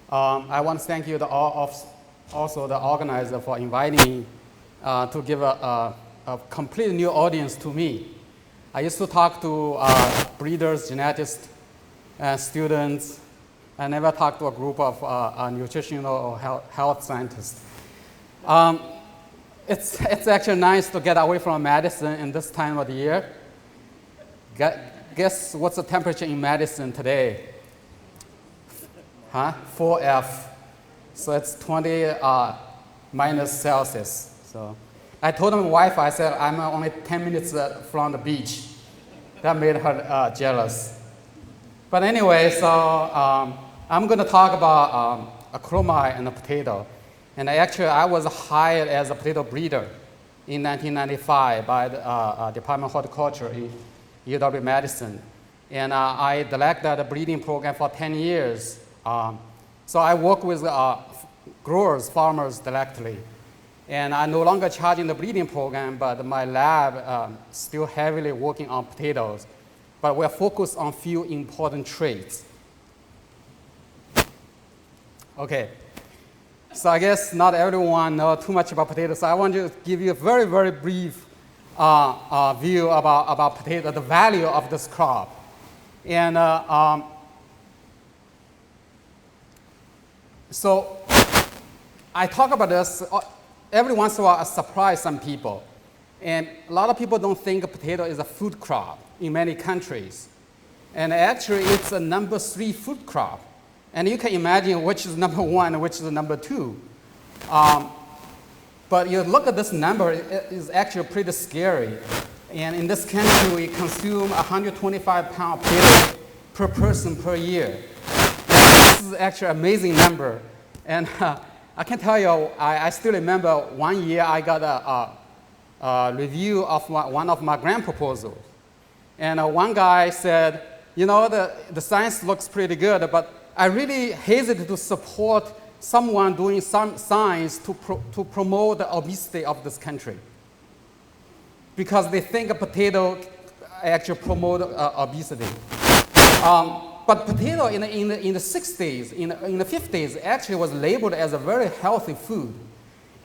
I want to thank you, also the organizer, for inviting me to give a completely new audience to me. I used to talk to breeders, geneticists, students. I never talked to a group of nutritional or health scientists. It's actually nice to get away from medicine in this time of the year. Guess what's the temperature in medicine today? 4F. So it's 20 minus Celsius. So I told my wife, I said, I'm only 10 minutes from the beach. That made her jealous. But anyway, so I'm going to talk about acrylamide and the potato. And actually, I was hired as a potato breeder in 1995 by the Department of Horticulture in UW-Madison. And I directed the breeding program for 10 years. So I work with growers, farmers directly. And I'm no longer charging the breeding program, but my lab still heavily working on potatoes. But we're focused on a few important traits. Okay. So I guess not everyone knows too much about potatoes. So I want to give you a very, very brief view about potato, the value of this crop. And so I talk about this every once in a while. I surprise some people. And a lot of people don't think a potato is a food crop in many countries. And actually, it's a number 3 food crop. And you can imagine which is number 1 and which is number 2. But you look at this number, it is actually pretty scary. And in this country, we consume 125 pounds of potato per person per year. This is actually an amazing number. And I can tell you, I still remember one year I got a review of one of my grant proposals. And one guy said, you know, the science looks pretty good, but I really hesitate to support someone doing some science to promote the obesity of this country. Because they think a potato actually promote obesity. But potato in the 60s, in the 50s, actually was labeled as a very healthy food.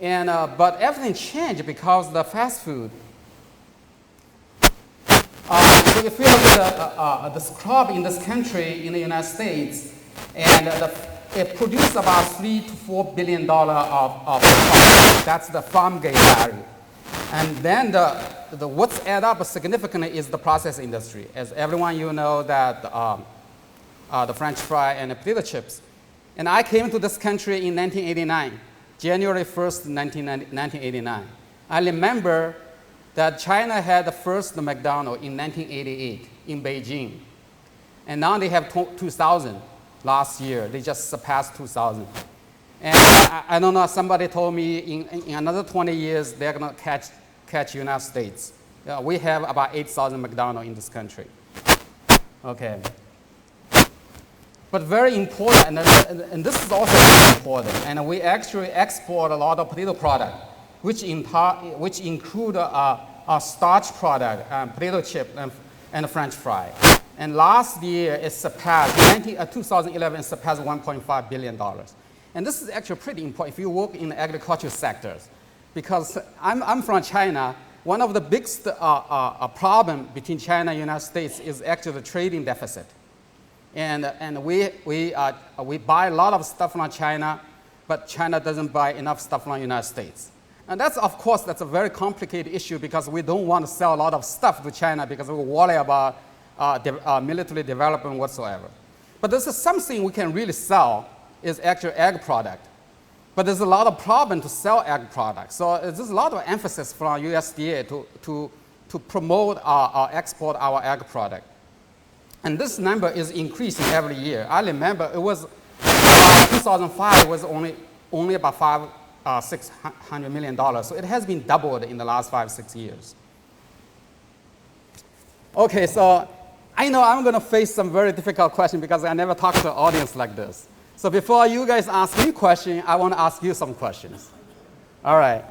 And, but everything changed because of the fast food. So if you look at this crop in this country, in the United States, and it produced about $3 to $4 billion of crop. That's the farm gate value. And then what's add up significantly is the process industry. As everyone you know that the French fry and the potato chips. And I came to this country in 1989, January 1st, 1989. I remember that China had the first McDonald's in 1988 in Beijing. And now they have 2,000 last year. They just surpassed 2,000. And I don't know, somebody told me in another 20 years, they're going to catch United States. We have about 8,000 McDonald's in this country. Okay. But very important, and this is also very important, and we actually export a lot of potato product, which include a starch product, potato chip, and French fry. And last year, it surpassed, 2011, it surpassed $1.5 billion. And this is actually pretty important if you work in the agricultural sectors. Because I'm from China, one of the biggest problem between China and the United States is actually the trading deficit. And we buy a lot of stuff from China, but China doesn't buy enough stuff from the United States. And that's, of course, that's a very complicated issue because we don't want to sell a lot of stuff to China because we worry about military development whatsoever. But this is something we can really sell is actually egg product. But there's a lot of problem to sell egg products. So there's a lot of emphasis from USDA to promote export our egg product. And this number is increasing every year. I remember it was 2005 was only about $600 million. So it has been doubled in the last 5-6 years. Okay, so I know I'm going to face some very difficult questions because I never talked to an audience like this. So before you guys ask me questions, I want to ask you some questions. All right.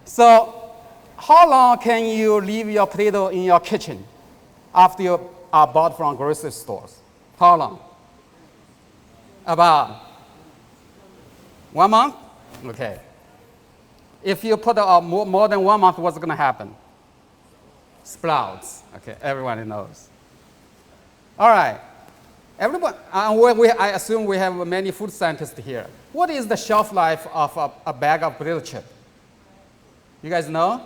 So how long can you leave your potato in your kitchen after you are bought from grocery stores? How long? About 1 month? Okay. If you put more than 1 month, what's going to happen? Sprouts. Okay, everybody knows. All right. Everyone, I assume we have many food scientists here. What is the shelf life of a bag of potato chip? You guys know?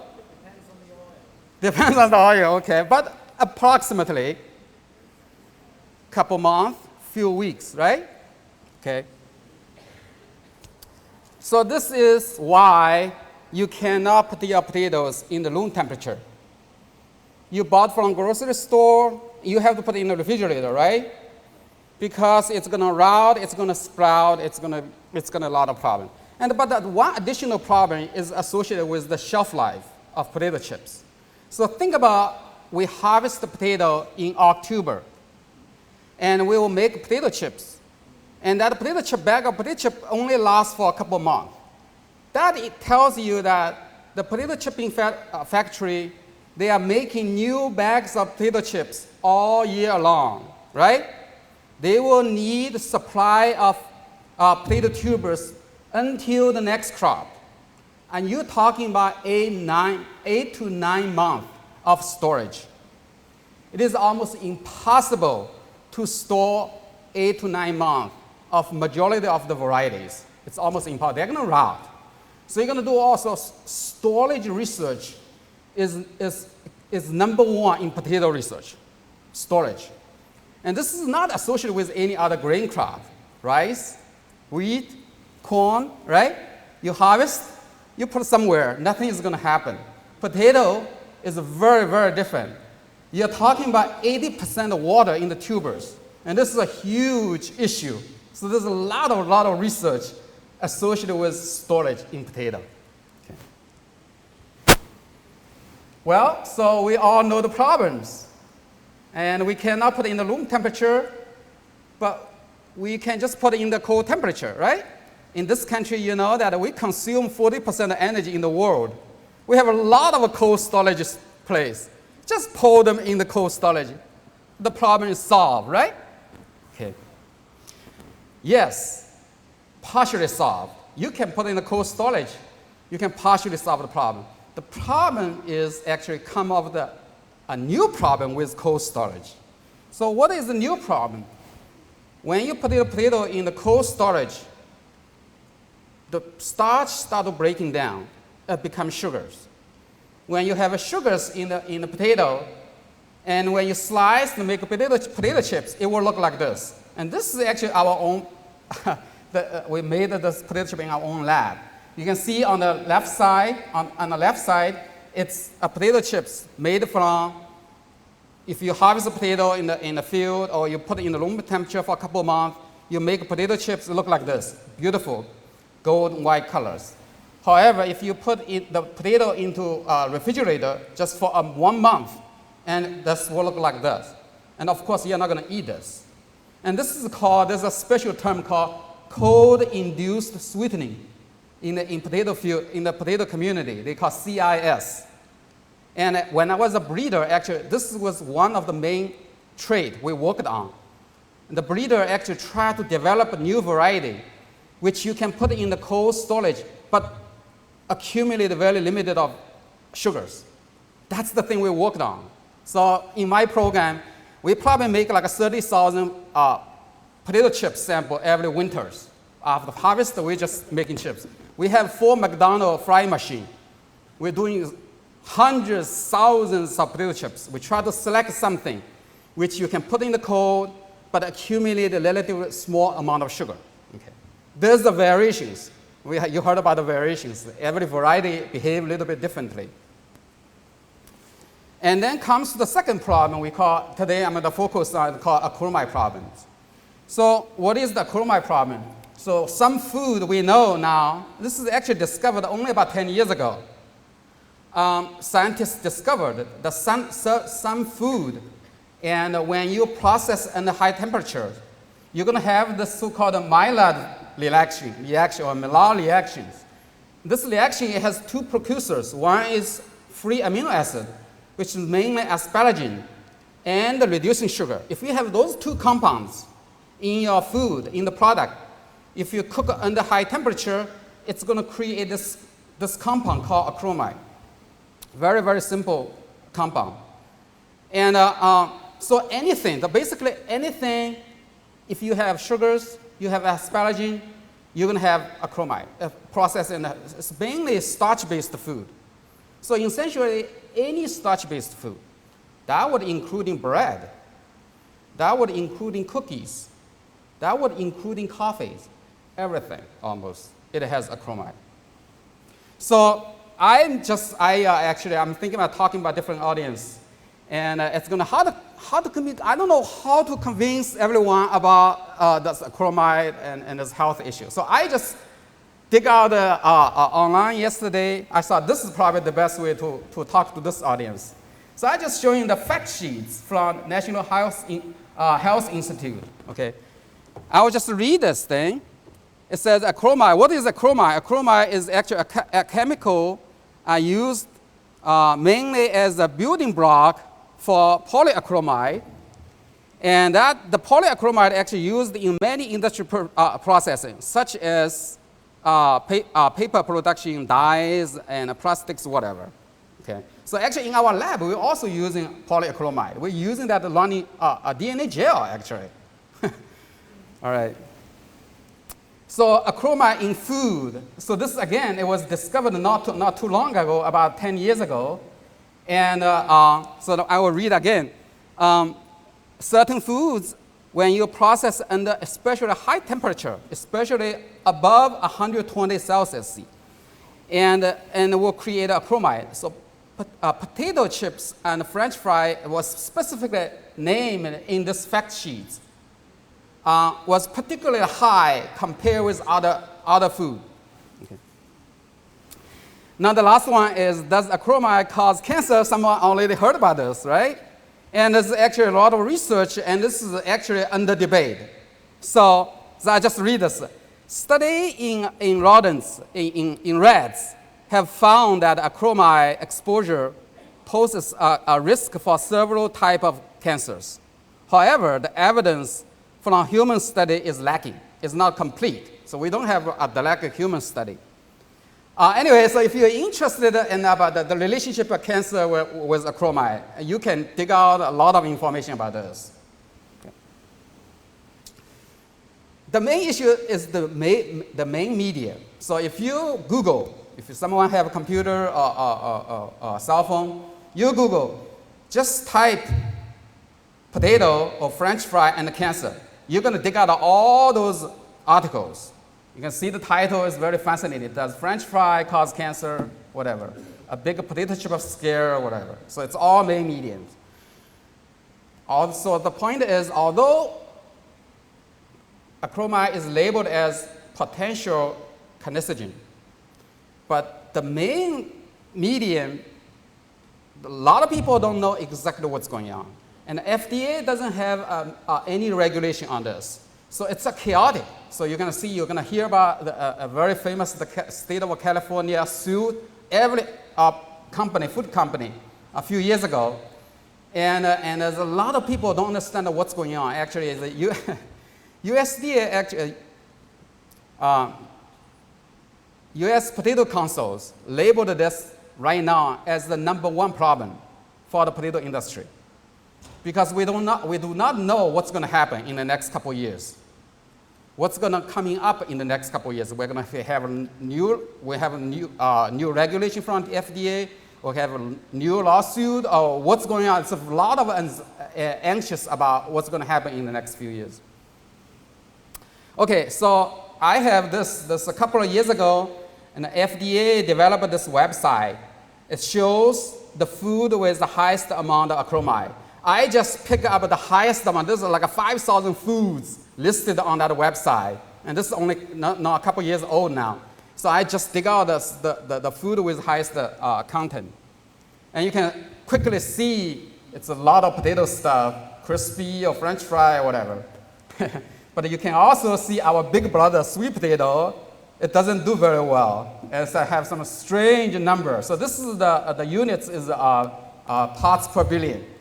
Depends on the oil, okay. But approximately couple months, few weeks, right? Okay. So this is why you cannot put your potatoes in the room temperature. You bought from grocery store, you have to put it in the refrigerator, right? Because it's going to rot, it's going to sprout, it's going to a lot of problem. But that one additional problem is associated with the shelf life of potato chips. So think about, we harvest the potato in October, and we will make potato chips. And that potato chip bag of potato chip only lasts for a couple months. That it tells you that the potato chipping factory, they are making new bags of potato chips all year long, right? They will need supply of potato tubers until the next crop. And you're talking about 8 to 9 months of storage. It is almost impossible to store 8 to 9 months of majority of the varieties. It's almost impossible. They're going to rot. So you're going to do also storage research is number one in potato research, storage. And this is not associated with any other grain crop. Rice, wheat, corn, right? You harvest, you put it somewhere, nothing is going to happen. Potato is very, very different. You're talking about 80% of water in the tubers. And this is a huge issue. So there's a lot of research associated with storage in potato. Okay. Well, so we all know the problems. And we cannot put it in the room temperature, but we can just put it in the cold temperature, right? In this country, you know that we consume 40% of energy in the world. We have a lot of cold storage place. Just pour them in the cold storage. The problem is solved, right? Okay. Yes, partially solved. You can put it in the cold storage. You can partially solve the problem. The problem is actually come up with a new problem with cold storage. So what is the new problem? When you put the potato in the cold storage, the starch starts breaking down. It becomes sugars. When you have sugars in the potato, and when you slice to make potato chips, it will look like this. And this is actually our own, we made this potato chip in our own lab. You can see on the left side, on the left side, it's a potato chips made from, if you harvest a potato in the field or you put it in the room temperature for a couple of months, you make potato chips look like this, beautiful, gold and white colors. However, if you put the potato into a refrigerator just for 1 month, and this will look like this. And of course, you're not going to eat this. And this is called, there's a special term called cold-induced sweetening in the potato field, in the potato community. They call CIS. And when I was a breeder, actually, this was one of the main traits we worked on. And the breeder actually tried to develop a new variety, which you can put in the cold storage, but accumulate very limited of sugars. That's the thing we worked on. So in my program, we probably make like a 30,000 potato chip sample every winters. After harvest, we're just making chips. We have 4 McDonald's fry machine. We're doing hundreds, thousands of potato chips. We try to select something which you can put in the cold, but accumulate a relatively small amount of sugar. Okay. There's the variations. You heard about the variations. Every variety behaves a little bit differently. And then comes the second problem we call, today I'm going to focus on, called acrylamide problems. So what is the acrylamide problem? So some food we know now, this is actually discovered only about 10 years ago. Scientists discovered that some food, and when you process under high temperature, you're going to have the so-called Maillard reaction or Maillard reactions. This reaction, it has 2 precursors. One is free amino acid, which is mainly asparagine, and reducing sugar. If you have those 2 compounds in your food, in the product, if you cook under high temperature, it's going to create this compound called acrylamide. Very, very simple compound. And so anything, basically anything, if you have sugars, you have asparagine, you're going to have acrylamide processed in it's mainly starch-based food. So essentially, any starch-based food, that would including bread, that would including cookies, that would including coffees, everything almost, it has acrylamide. So I'm thinking about talking about different audience, and it's going to how to communicate. I don't know how to convince everyone about this acrylamide and this health issue. So I just dig out online yesterday. I thought this is probably the best way to talk to this audience. So I just showing the fact sheets from National Health Institute. Okay, I will just read this thing. It says acrylamide. What is acrylamide? Acrylamide is actually a chemical used mainly as a building block for polyacrylamide, and the polyacrylamide actually used in many industrial processing, such as paper production, dyes, and plastics, whatever. Okay. So actually, in our lab, we're also using polyacrylamide. We're using that running a DNA gel, actually. All right. So acrylamide in food. So this again, it was discovered not too long ago, about 10 years ago. And so I will read again. Certain foods, when you process under especially high temperature, especially above 120 Celsius, and will create acrylamide. So potato chips and French fry was specifically named in this fact sheet. Was particularly high compared with other food. Okay. Now the last one is, does acrylamide cause cancer? Someone already heard about this, right? And there's actually a lot of research, and this is actually under debate. So I just read this. Study in rodents, in rats, have found that acrylamide exposure poses a risk for several types of cancers. However, the evidence from a human study is lacking. It's not complete. So we don't have a direct human study. Anyway, so if you're interested in about the relationship of cancer with acrylamide, you can dig out a lot of information about this. Okay. The main issue is the main media. So if you Google, if someone have a computer or cell phone, you Google, just type potato or French fry and cancer. You're going to dig out all those articles. You can see the title is very fascinating. Does French fry cause cancer? Whatever. A big potato chip scare or whatever. So it's all main mediums. Also, the point is, although acrylamide is labeled as potential carcinogen, but the main medium, a lot of people don't know exactly what's going on. And the FDA doesn't have any regulation on this. So it's a chaotic. So you're going to hear about a very famous state of California sued every food company a few years ago. And there's a lot of people don't understand what's going on. Actually, the USDA actually, U.S. Potato Councils labeled this right now as the #1 problem for the potato industry. Because we do not know what's going to happen in the next couple of years. What's going to coming up in the next couple of years? We're going to have a new regulation from the FDA. We have a new lawsuit. Or what's going on? It's a lot of anxious about what's going to happen in the next few years. Okay, so I have this a couple of years ago, and the FDA developed this website. It shows the food with the highest amount of acrylamide. I just pick up the highest amount. This is like 5,000 foods listed on that website. And this is only not a couple years old now. So I just dig out the food with highest content. And you can quickly see it's a lot of potato stuff, crispy or French fry or whatever. But you can also see our big brother, sweet potato. It doesn't do very well. It has some strange number. So this is the units is parts per billion.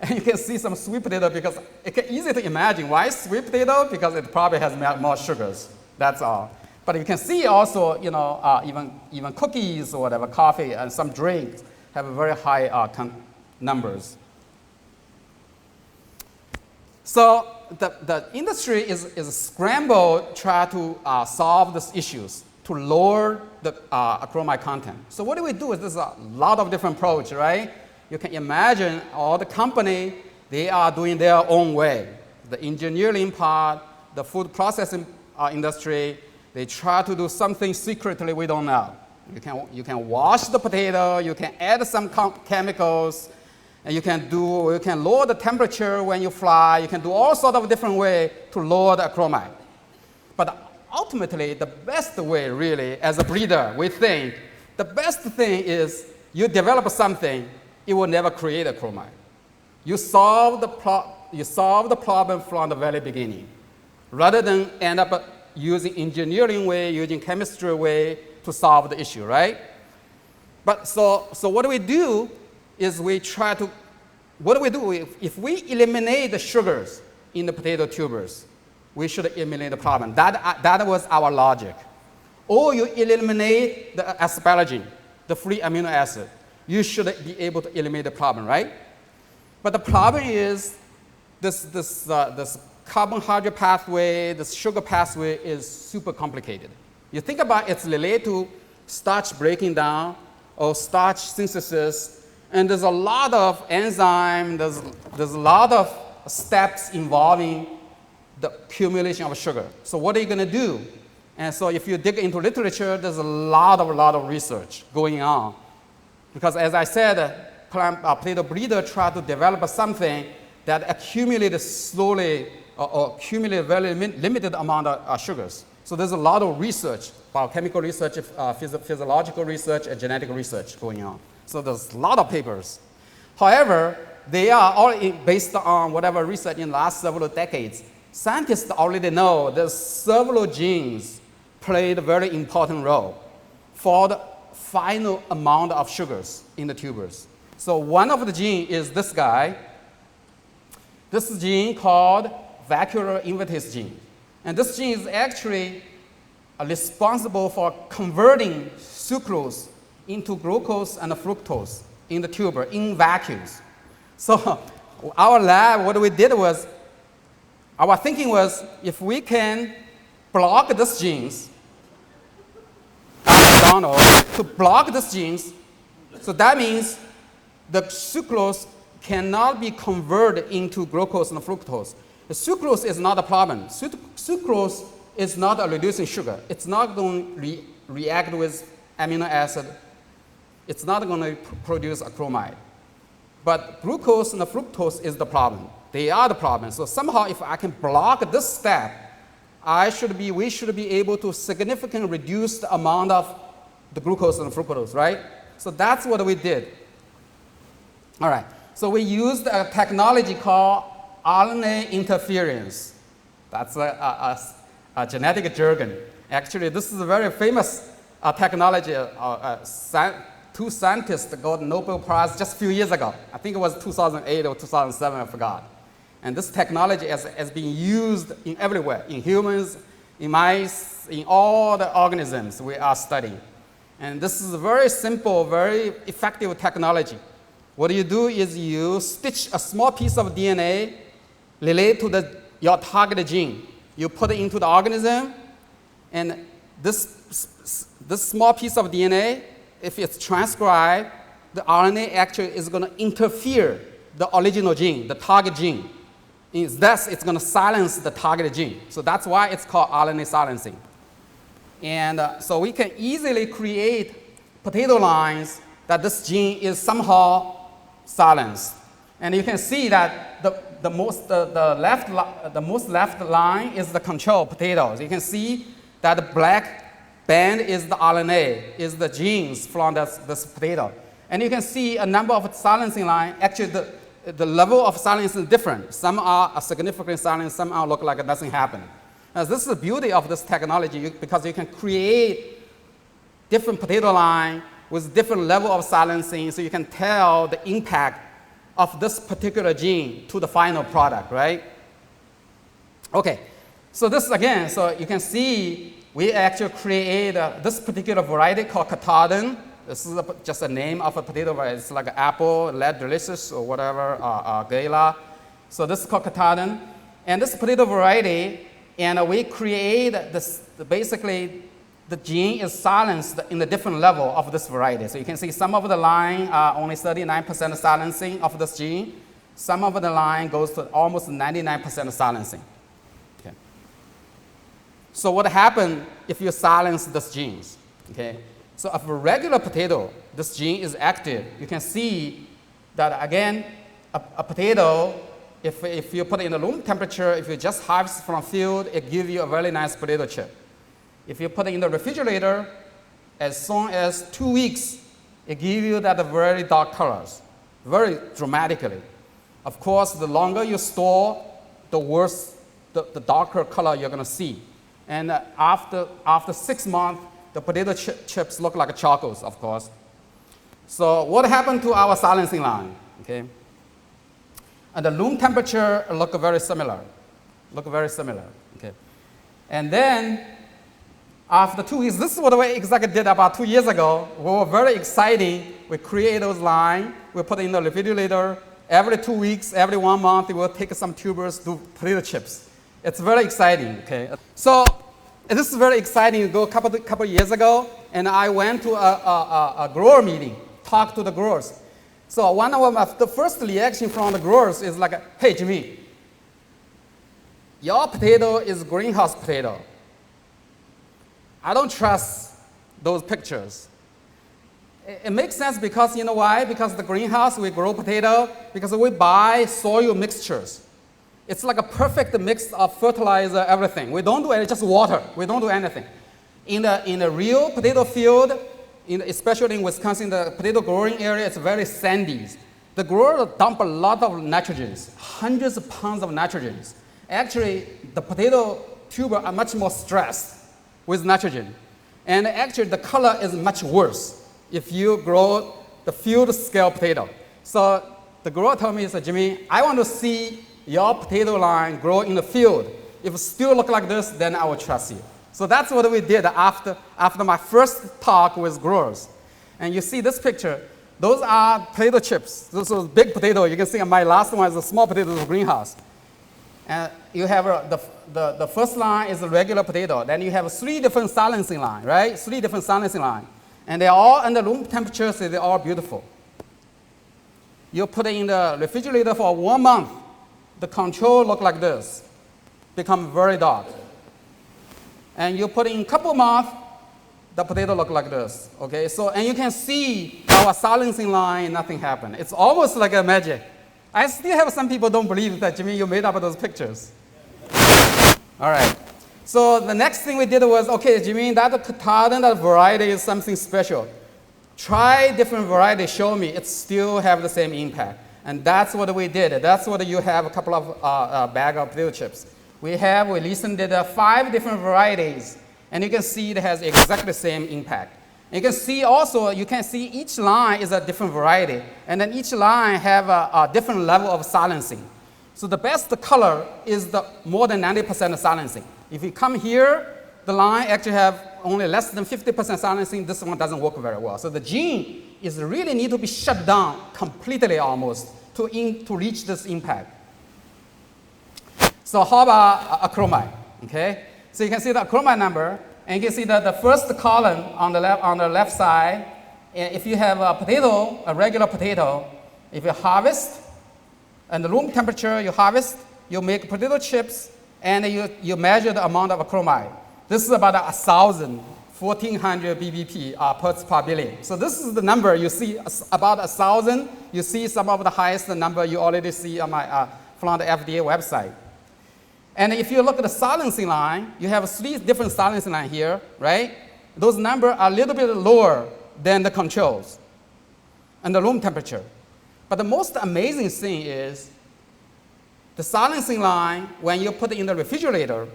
And you can see some sweet potato because it's easy to imagine. Why sweet potato? Because it probably has more sugars. That's all. But you can see also, you know, even cookies or whatever, coffee and some drinks have very high numbers. So the industry is scrambled to try to solve these issues to lower the acrylamide content. So what do we do? There's a lot of different approach, right? You can imagine all the company, they are doing their own way. The engineering part, the food processing industry, they try to do something secretly we don't know. You can wash the potato, you can add some chemicals, and you can lower the temperature when you fry. You can do all sorts of different ways to lower the acrylamide. But ultimately, the best way really, as a breeder, we think, the best thing is you develop something, it will never create acrylamide. You solve the problem from the very beginning, rather than end up using engineering way, using chemistry way to solve the issue, right? But so what do we do is if we eliminate the sugars in the potato tubers, we should eliminate the problem. That was our logic. Or you eliminate the asparagine, the free amino acid. You should be able to eliminate the problem, right? But the problem is this carbohydrate pathway, this sugar pathway is super complicated. You think about it's related to starch breaking down or starch synthesis, and there's a lot of enzyme, there's a lot of steps involving the accumulation of sugar. So what are you going to do? And so if you dig into literature, there's a lot of research going on. Because as I said, potato breeder try to develop something that accumulates slowly or accumulate very limited amount of sugars. So there's a lot of research, biochemical research, physiological research, and genetic research going on. So there's a lot of papers. However, they are all based on whatever research in the last several decades. Scientists already know that several genes played a very important role for the final amount of sugars in the tubers. So one of the genes is this guy. This gene called vacuolar invertase gene. And this gene is actually responsible for converting sucrose into glucose and fructose in the tuber in vacuums. So our lab, what we did was, our thinking was, if we can block these genes, to block these genes, so that means the sucrose cannot be converted into glucose and fructose. The sucrose is not a problem. Sucrose is not a reducing sugar. It's not going to react with amino acid. It's not going to produce acrylamide. But glucose and fructose is the problem. They are the problem. So somehow if I can block this step, we should be able to significantly reduce the amount of the glucose and fructose, right? So that's what we did. All right. So we used a technology called Rna Interference. That's a genetic jargon. Actually, this is a very famous technology. Two scientists got Nobel Prize just a few years ago. I think it was 2008 or 2007, I forgot. And this technology has been used in everywhere, in humans, in mice, in all the organisms we are studying. And this is a very simple, very effective technology. What you do is you stitch a small piece of DNA related to your target gene. You put it into the organism, and this small piece of DNA, if it's transcribed, the RNA actually is going to interfere the original gene, the target gene. Thus, it's going to silence the target gene. So that's why it's called Rna silencing. And so we can easily create potato lines that this gene is somehow silenced. And you can see that the most left line is the control potatoes. You can see that the black band is the RNA, is the genes from this potato. And you can see a number of silencing lines. Actually, the level of silencing is different. Some are a significant silence, some are look like nothing happened. Now, this is the beauty of this technology because you can create different potato line with different level of silencing, so you can tell the impact of this particular gene to the final product, right? Okay, So this again, so you can see we actually create this particular variety called Katahdin. This is just a name of a potato variety. It's like an apple, Led Delicious, or whatever, Gala. So this is called Katahdin. And this potato variety, and we create this, basically, the gene is silenced in the different level of this variety. So you can see some of the line are only 39% silencing of this gene. Some of the line goes to almost 99% silencing. Okay. So what happens if you silence these genes? Okay. So of a regular potato, this gene is active. You can see that again, a potato, if you put it in the room temperature, if you just harvest from field, it gives you a very nice potato chip. If you put it in the refrigerator, as soon as 2 weeks, it gives you that very dark colors, very dramatically. Of course, the longer you store, the worse, the darker color you're going to see. And after 6 months, the potato chips look like chocolates, of course. So what happened to our silencing line? Okay. And the room temperature look very similar. Okay. And then after 2 weeks, this is what we exactly did about 2 years ago. We were very exciting. We create those lines. We put it in the refrigerator. Every 2 weeks, every 1 month, we will take some tubers to potato chips. It's very exciting. Okay. So this is very exciting. A couple years ago, and I went to a grower meeting, talked to the growers. So one of the first reaction from the growers is like, hey, Jimmy, your potato is greenhouse potato. I don't trust those pictures. It makes sense because, you know why? Because the greenhouse, we grow potato, because we buy soil mixtures. It's like a perfect mix of fertilizer, everything. We don't do anything, just water. We don't do anything. In a real potato field, especially in Wisconsin, the potato growing area is very sandy. The grower dump a lot of nitrogens, hundreds of pounds of nitrogens. Actually, the potato tuber are much more stressed with nitrogen. And actually, the color is much worse if you grow the field scale potato. So the grower told me, he said, Jimmy, I want to see your potato line grow in the field. If it still look like this, then I will trust you. So that's what we did after my first talk with growers. And you see this picture. Those are potato chips. Those are big potato. You can see my last one is a small potato in greenhouse. And you have the first line is a regular potato. Then you have 3 different silencing lines, right? 3 different silencing lines. And they're all under room temperature, so they're all beautiful. You put it in the refrigerator for 1 month. The control look like this, become very dark. And you put it in a couple months, the potato look like this, okay? So, and you can see our silencing line, nothing happened. It's almost like a magic. I still have some people don't believe that, Jimmy, you made up those pictures. All right. So the next thing we did was, okay, Jimmy, that Katahdin, that variety is something special. Try different variety, show me, it still have the same impact. And that's what we did. That's what you have a couple of bag of potato chips. We recently did 5 different varieties, and you can see it has exactly the same impact. You can see also, you can see each line is a different variety, and then each line have a different level of silencing. So the best color is the more than 90% silencing. If you come here, the line actually have only less than 50% silencing. This one doesn't work very well. So the gene is really need to be shut down completely almost to reach this impact. So how about acrylamide? Okay, so you can see the acrylamide number, and you can see that the first column on the left side. If you have a potato, a regular potato, if you harvest, and the room temperature you harvest, you make potato chips, and you measure the amount of acrylamide. This is about 1,400 ppb parts per billion. So this is the number you see, about 1,000. You see some of the highest number you already see on my from the FDA website. And if you look at the silencing line, you have 3 different silencing lines here, right? Those numbers are a little bit lower than the controls and the room temperature. But the most amazing thing is the silencing line, when you put it in the refrigerator,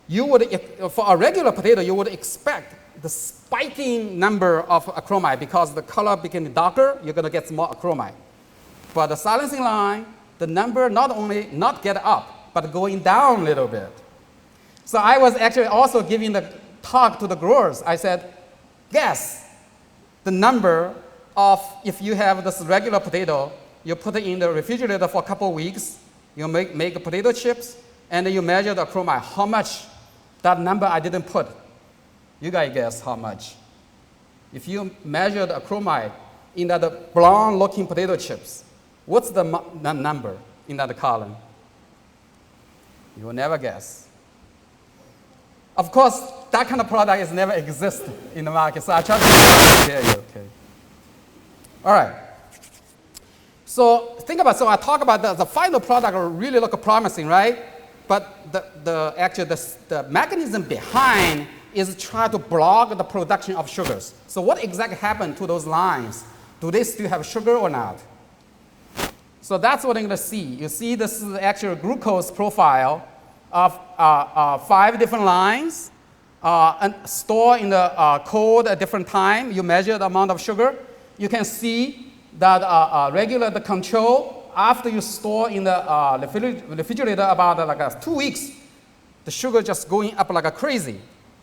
you would, for a regular potato, you would expect the spiking number of acrylamide because the color became darker, you're going to get more acrylamide. For the silencing line, the number not only not get up, but going down a little bit. So I was actually also giving the talk to the growers. I said, guess the number of, if you have this regular potato, you put it in the refrigerator for a couple of weeks, you make potato chips, and then you measure the acrylamide, how much that number I didn't put. You guys guess how much. If you measure the acrylamide in that brown-looking potato chips, what's the number in that column? You will never guess. Of course, that kind of product has never existed in the market, so I try to tell you, okay. All right. So think about, so I talk about the final product really look promising, right? But the mechanism behind is try to block the production of sugars. So what exactly happened to those lines? Do they still have sugar or not? So that's what I'm going to see. You see this is the actual glucose profile of 5 different lines and stored in the cold at different time. You measure the amount of sugar. You can see that the control, after you store in the refrigerator about 2 weeks, the sugar just going up like a crazy,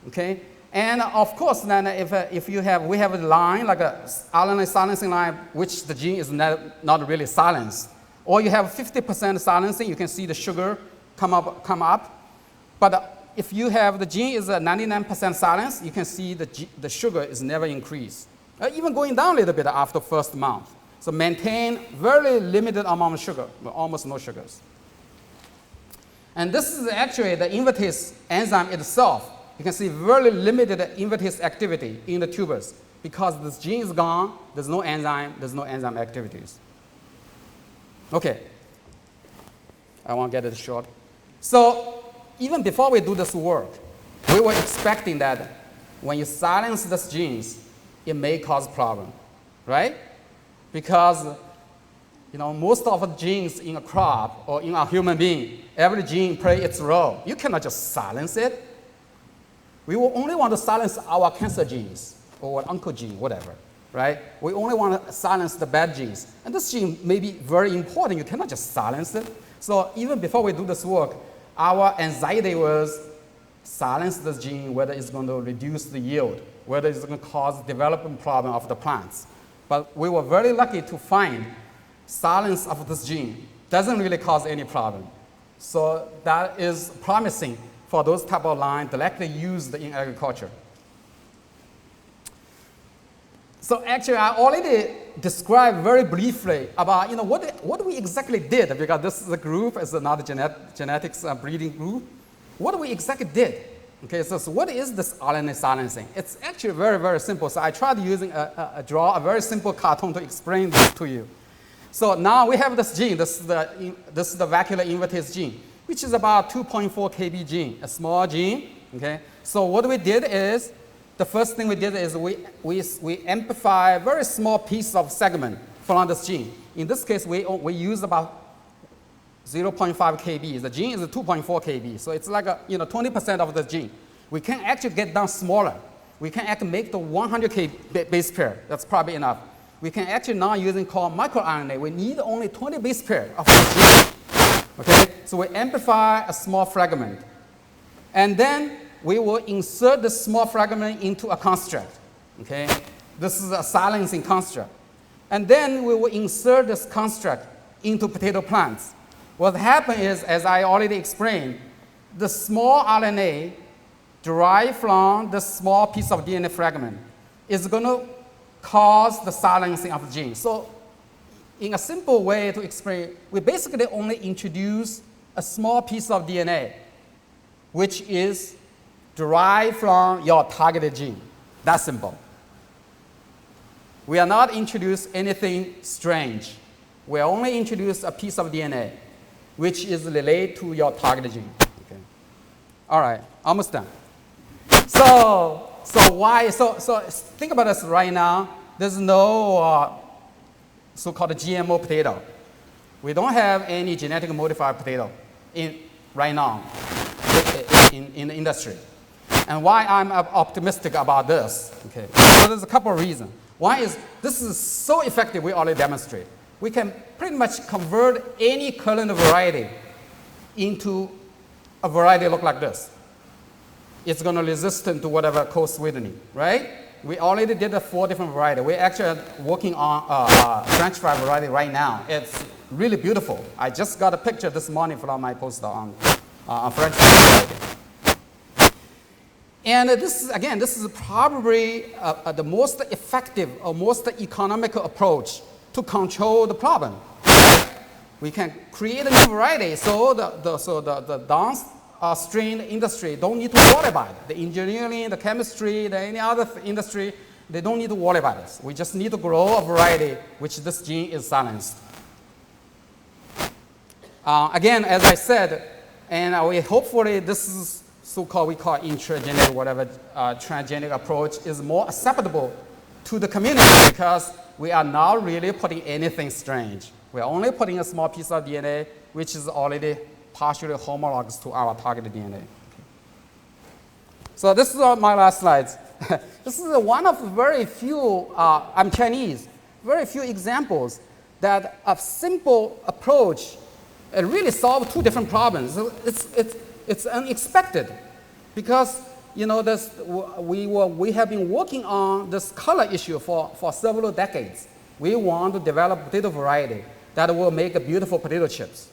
okay? And of course, then if we have a line like a Rna silencing line, which the gene is not really silenced, or you have 50% silencing, you can see the sugar come up. But if you have the gene is a 99% silence, you can see the sugar is never increased, even going down a little bit after first month. So maintain very limited amount of sugar, almost no sugars. And this is actually the invertase enzyme itself. You can see very limited invertase activity in the tubers because this gene is gone, there's no enzyme activities. Okay, I won't get it short. So even before we do this work, we were expecting that when you silence these genes, it may cause problem, right? Because most of the genes in a crop or in a human being, every gene plays its role. You cannot just silence it. We will only want to silence our cancer genes or uncle gene, whatever, right? We only want to silence the bad genes. And this gene may be very important. You cannot just silence it. So even before we do this work, our anxiety was silence this gene, whether it's going to reduce the yield, whether it's going to cause development problem of the plants. But we were very lucky to find silence of this gene doesn't really cause any problem. So that is promising for those type of lines directly used in agriculture. So actually, I already described very briefly about what we exactly did, because this is a group, it's not a genetics breeding group. What we exactly did. Okay, so what is this Rna silencing? It's actually very, very simple. So I tried using draw a very simple cartoon to explain this to you. So now we have this gene. This is the vacuolar invertase gene, which is about 2.4 kb gene, a small gene. Okay. So what we did is, the first thing we did is we amplify a very small piece of segment from this gene. In this case, we use about 0.5 kb. The gene is 2.4 kb, so it's like 20% of the gene. We can actually get down smaller. We can actually make the 100 kb base pair. That's probably enough. We can actually now using called microRNA. We need only 20 base pair of the gene. Okay, so we amplify a small fragment, and then we will insert the small fragment into a construct. Okay, this is a silencing construct, and then we will insert this construct into potato plants. What happens is, as I already explained, the small RNA derived from the small piece of DNA fragment is going to cause the silencing of the gene. So in a simple way to explain, we basically only introduce a small piece of DNA, which is derived from your targeted gene. That's simple. We are not introduce anything strange. We only introduce a piece of DNA, which is related to your targeted gene. Okay. All right, almost done. So think about this right now. There's no so-called GMO potato. We don't have any genetically modified potato right now in the industry. And why I'm optimistic about this? Okay. So there's a couple of reasons. One is this is so effective. We already demonstrate. We can pretty much convert any current variety into a variety look like this. it's going to resistant to whatever co-sweetening, right? We already did 4 different varieties. We're actually working on French fry variety right now. It's really beautiful. I just got a picture this morning from my postdoc on French fry variety. And this is probably the most effective or most economical approach to control the problem. We can create a new variety so the downstream industry don't need to worry about it. The engineering, the chemistry, any other industry, they don't need to worry about this. We just need to grow a variety which this gene is silenced. Again, as I said, and we hopefully this is so-called, we call intragenic, whatever transgenic approach is more acceptable to the community because we are not really putting anything strange. We are only putting a small piece of DNA which is already partially homologous to our target DNA. So this is my last slides. This is one of very few, I'm Chinese, very few examples that a simple approach really solves 2 different problems. It's unexpected because we have been working on this color issue for several decades. We want to develop potato variety that will make beautiful potato chips.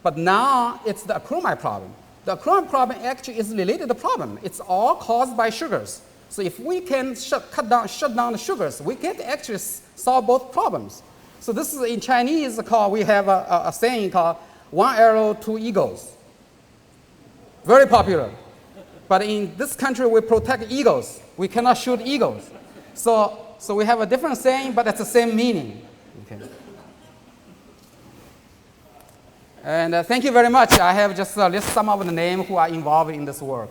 But now it's the acrylamide problem. The acrylamide problem actually is related to the problem. It's all caused by sugars. So if we can shut down the sugars, we can actually solve both problems. So this is in Chinese called, we have a saying called 1 arrow, 2 eagles. Very popular. But in this country, we protect eagles. We cannot shoot eagles. So we have a different saying, but it's the same meaning. Okay. And thank you very much. I have just listed some of the names who are involved in this work.